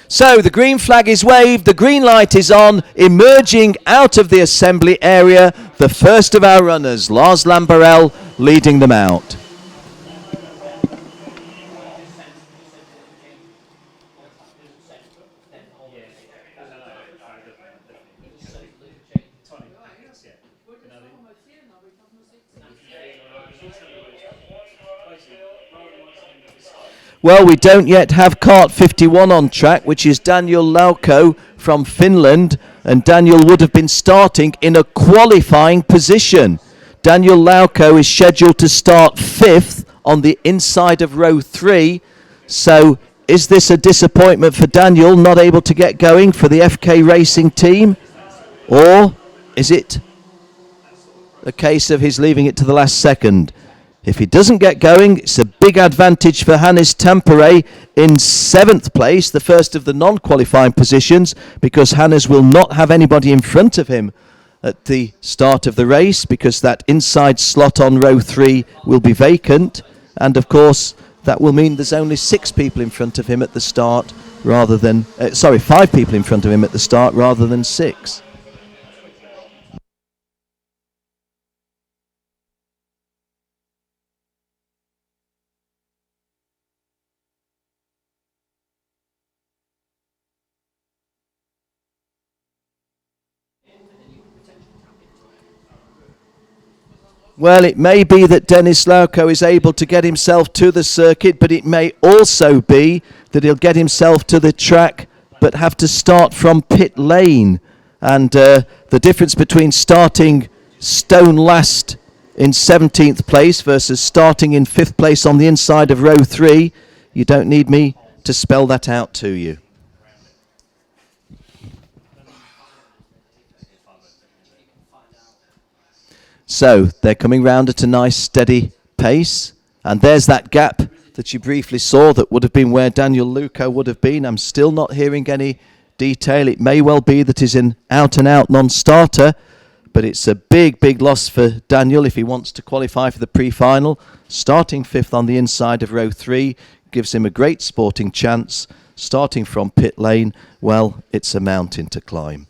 So the green flag is waved, the green light is on, emerging out of the assembly area, the first of our runners, Lars Lambarell, leading them out. Well, we don't yet have cart 51 on track, which is Daniel Lauko from Finland, and Daniel would have been starting in a qualifying position. Daniel Lauko is scheduled to start 5th on the inside of row 3, so is this a disappointment for Daniel, not able to get going for the FK Racing team, or is it a case of his leaving it to the last second? If he doesn't get going, it's a big advantage for Hannes Tampere in 7th place, the first of the non-qualifying positions, because Hannes will not have anybody in front of him at the start of the race, because that inside slot on row 3 will be vacant. And of course, that will mean there's only 6 people in front of him at the start, rather than, 5 people in front of him at the start, rather than 6. Well, it may be that Dennis Lauko is able to get himself to the circuit, but it may also be that he'll get himself to the track but have to start from pit lane. And the difference between starting stone last in 17th place versus starting in 5th place on the inside of row 3, you don't need me to spell that out to you. So they're coming round at a nice steady pace, and there's that gap that you briefly saw that would have been where Daniel Lauko would have been. I'm still not hearing any detail. It may well be that he's an out-and-out non-starter, but it's a big loss for Daniel if he wants to qualify for the pre-final. Starting 5th on the inside of row 3 gives him a great sporting chance. Starting from pit lane, well, it's a mountain to climb.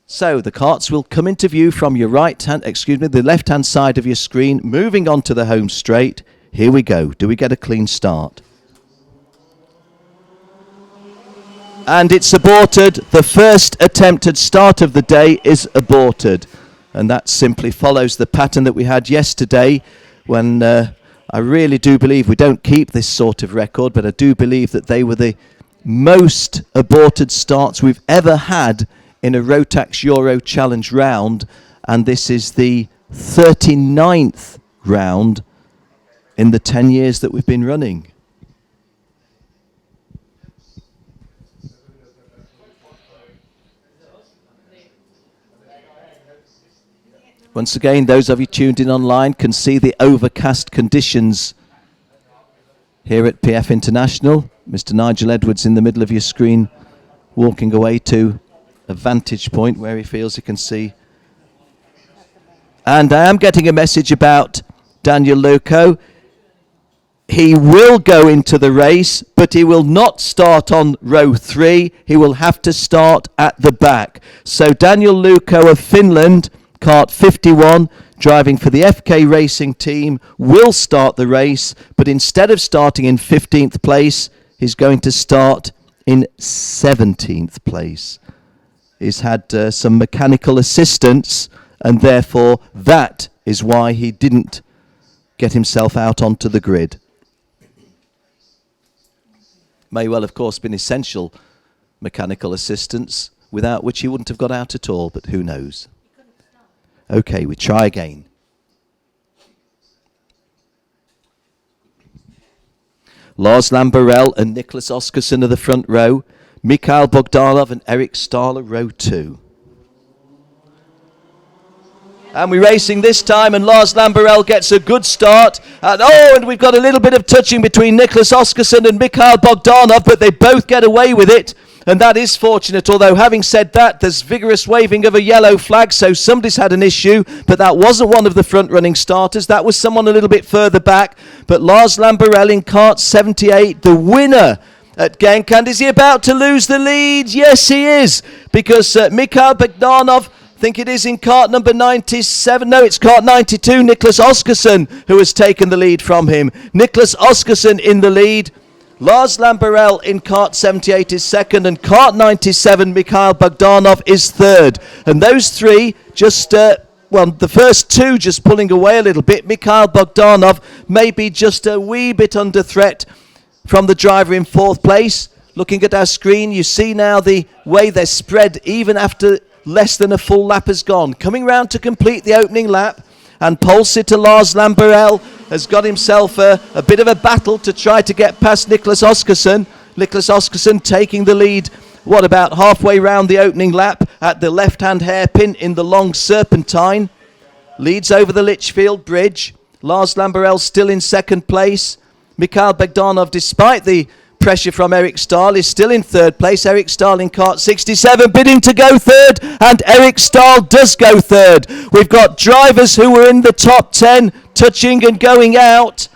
So the carts will come into view from your the left-hand side of your screen, moving on to the home straight. Here we go. Do we get a clean start? And it's aborted. The first attempted start of the day is aborted. And that simply follows the pattern that we had yesterday when I really do believe we don't keep this sort of record, but I do believe that they were the most aborted starts we've ever had in a Rotax Euro Challenge round, and this is the 39th round in the 10 years that we've been running. Once again, those of you tuned in online can see the overcast conditions here at PF International. Mr. Nigel Edwards in the middle of your screen, walking away to a vantage point where he feels he can see. And I am getting a message about Daniel Lauko. He will go into the race, but he will not start on row 3. He will have to start at the back. So Daniel Lauko of Finland, cart 51, driving for the FK Racing team, will start the race, but instead of starting in 15th place, he's going to start in 17th place. He's had some mechanical assistance, and therefore that is why he didn't get himself out onto the grid. May well, of course, been essential mechanical assistance, without which he wouldn't have got out at all, but who knows. Okay, we try again. Lars Lambarell and Nicholas Oskarsson are the front row. Mikhail Bogdanov and Eric Stahler, row 2. And we're racing this time, and Lars Lambarell gets a good start. And we've got a little bit of touching between Nicholas Oskarsson and Mikhail Bogdanov, but they both get away with it. And that is fortunate, although having said that, there's vigorous waving of a yellow flag, so somebody's had an issue, but that wasn't one of the front-running starters. That was someone a little bit further back. But Lars Lambarell in cart 78, the winner at Genk. And is he about to lose the lead? Yes, he is, because Mikhail Bogdanov, I think it is in cart number 97. No, it's cart 92. Nicholas Oskarsson, who has taken the lead from him. Nicholas Oskarsson in the lead. Lars Lamberell in cart 78 is second, and cart 97, Mikhail Bogdanov, is third. And those three just, the first two just pulling away a little bit. Mikhail Bogdanov maybe just a wee bit under threat from the driver in fourth place. Looking at our screen, you see now the way they're spread even after less than a full lap has gone. Coming round to complete the opening lap, and pole sitter Lars Lamberell has got himself a bit of a battle to try to get past Nicholas Oskarsson. Nicholas Oskarsson taking the lead, about halfway round the opening lap at the left-hand hairpin in the long serpentine. Leads over the Litchfield Bridge. Lars Lamberell still in second place. Mikhail Bogdanov, despite the pressure from Eric Stahl, is still in third place. Eric Stahl in cart 67 bidding to go third, and Eric Stahl does go third. We've got drivers who were in the top 10 touching and going out,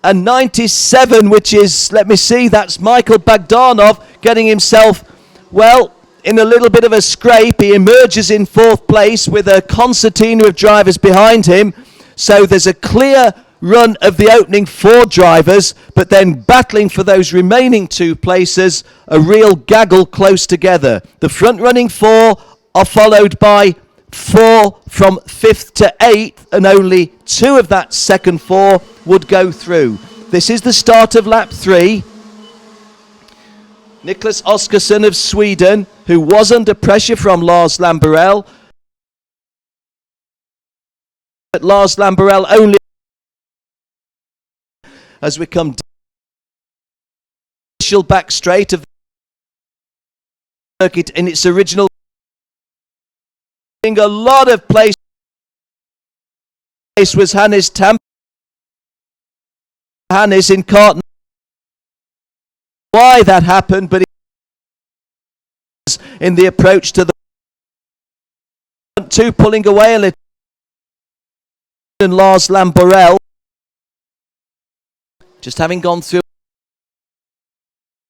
and 97, which is, let me see, that's Michael Bogdanov getting himself, in a little bit of a scrape. He emerges in fourth place with a concertina of drivers behind him, so there's a clear run of the opening four drivers, but then battling for those remaining two places, a real gaggle close together. The front running four are followed by four from fifth to eighth, and only two of that second four would go through. This is the start of lap 3. Nicholas Oskarsson of Sweden, who was under pressure from Lars Lamberell, but Lars Lamberell only as we come down back straight of the circuit in its original. A lot of place was Hannes Tamp. Hannes in cart. Why that happened, but in the approach to the two pulling away a little, and Lars Lamberell just having gone through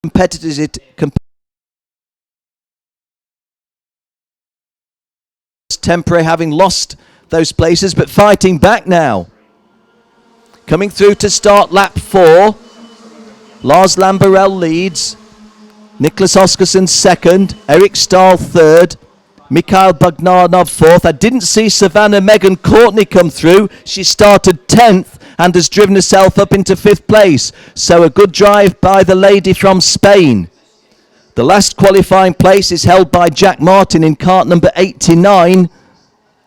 competitors temporary, having lost those places, but fighting back now. Coming through to start lap 4. Lars Lamberell leads. Nicholas Oskarsson second. Eric Stahl third. Mikhail Bogdanov fourth. I didn't see Savannah Megan Courtney come through. She started 10th and has driven herself up into 5th place. So a good drive by the lady from Spain. The last qualifying place is held by Jack Martin in cart number 89.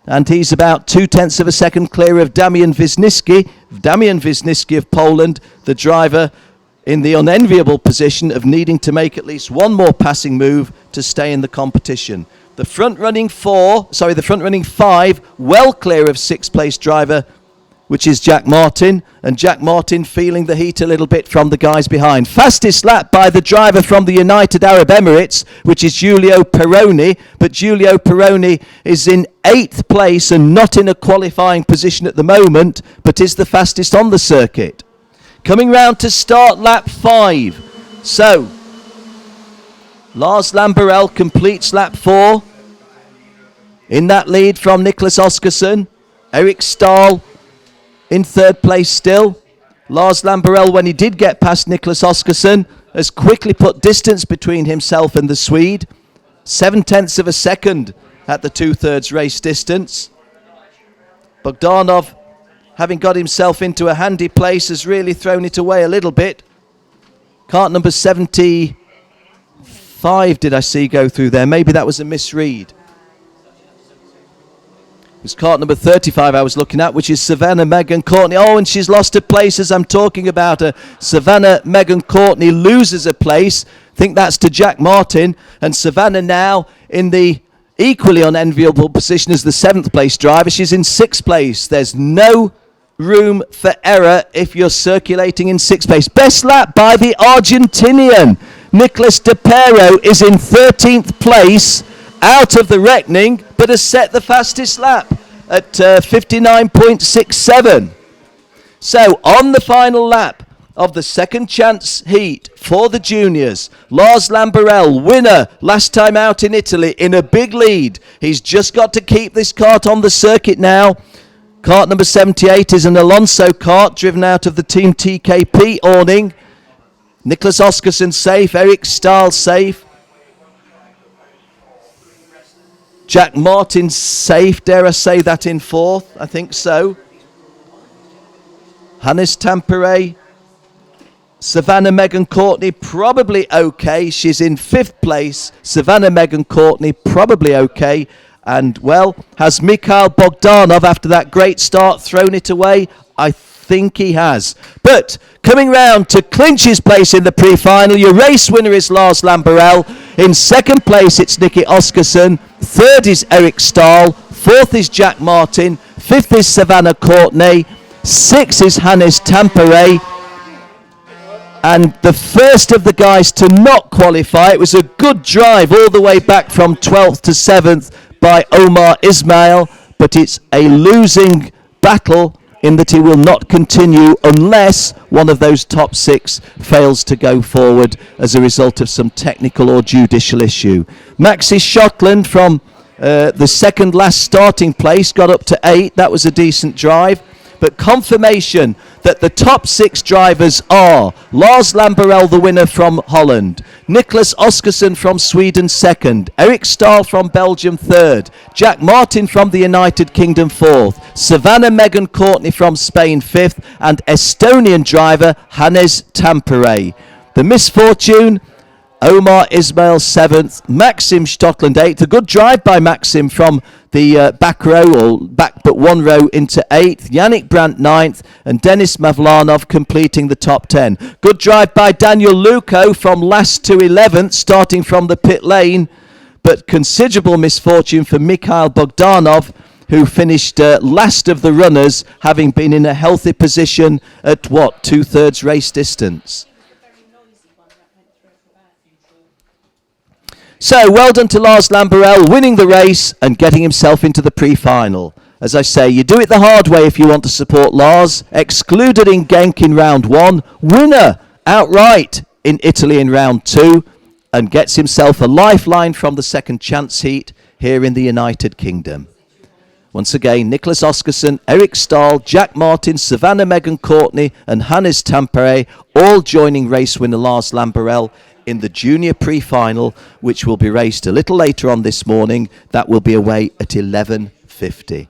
And he's about 0.2 of a second clear of Damian Wisniewski of Poland, the driver in the unenviable position of needing to make at least one more passing move to stay in the competition. The front running 5, well clear of 6th place driver, which is Jack Martin, and Jack Martin feeling the heat a little bit from the guys behind. Fastest lap by the driver from the United Arab Emirates, which is Giulio Peroni, but Giulio Peroni is in 8th place and not in a qualifying position at the moment, but is the fastest on the circuit. Coming round to start lap 5. So, Lars Lamberell completes lap 4. In that lead from Nicholas Oskarsson. Eric Stahl in 3rd place still. Lars Lamberell, when he did get past Nicholas Oskarsson, has quickly put distance between himself and the Swede. 0.7 of a second at the 2/3 race distance. Bogdanov, having got himself into a handy place, has really thrown it away a little bit. Cart number 75 did I see go through there? Maybe that was a misread. It was cart number 35 I was looking at, which is Savannah Megan Courtney. Oh, and she's lost her place as I'm talking about her. Savannah Megan Courtney loses a place. I think that's to Jack Martin. And Savannah now in the equally unenviable position as the 7th place driver. She's in 6th place. There's no room for error if you're circulating in 6th place. Best lap by the Argentinian. Nicholas De Pero is in 13th place, out of the reckoning, but has set the fastest lap at 59.67. So on the final lap, of the second chance heat for the juniors. Lars Lamberell, winner last time out in Italy, in a big lead. He's just got to keep this kart on the circuit now. Kart number 78 is an Alonso kart driven out of the Team TKP awning. Nicholas Oscarson safe, Eric Stahl safe. Jack Martin safe, dare I say that in fourth? I think so. Hannes Tampere. Savannah Megan Courtney, probably okay. She's in fifth place. Savannah Megan Courtney, probably okay. And, well, has Mikhail Bogdanov, after that great start, thrown it away? I think he has. But coming round to clinch his place in the pre-final, your race winner is Lars Lamberell. In second place, it's Nicky Oscarson. Third is Eric Stahl. Fourth is Jack Martin. Fifth is Savannah Courtney. Sixth is Hannes Tampere. And the first of the guys to not qualify, it was a good drive all the way back from 12th to 7th by Omar Ismail, but it's a losing battle in that he will not continue unless one of those top six fails to go forward as a result of some technical or judicial issue. Maxi Schottland from the second last starting place got up to 8. That was a decent drive. But confirmation that the top six drivers are Lars Lamberell, the winner from Holland, Nicholas Oscarson from Sweden second, Eric Stahl from Belgium third, Jack Martin from the United Kingdom fourth, Savannah Megan Courtney from Spain fifth, and Estonian driver Hannes Tampere. The misfortune, Omar Ismail 7th, Maxim Stockland 8th. A good drive by Maxim from the back row, or back but one row into 8th. Yannick Brandt 9th, and Denis Mavlanov completing the top 10. Good drive by Daniel Luco from last to 11th, starting from the pit lane. But considerable misfortune for Mikhail Bogdanov, who finished last of the runners, having been in a healthy position at, 2/3 race distance. So, well done to Lars Lamberell, winning the race and getting himself into the pre-final. As I say, you do it the hard way if you want to support Lars. Excluded in Genk in round 1, winner outright in Italy in round 2, and gets himself a lifeline from the second chance heat here in the United Kingdom. Once again, Nicholas Oscarson, Eric Stahl, Jack Martin, Savannah Megan Courtney and Hannes Tampere all joining race winner Lars Lamberell in the junior pre-final, which will be raced a little later on this morning. That will be away at 11:50.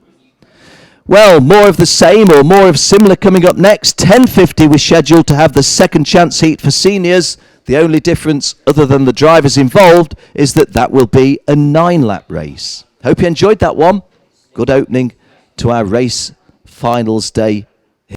Well, more of the same or more of similar coming up next. 10:50 we're scheduled to have the second chance heat for seniors. The only difference, other than the drivers involved, is that will be a 9-lap race. Hope you enjoyed that one. Good opening to our race finals day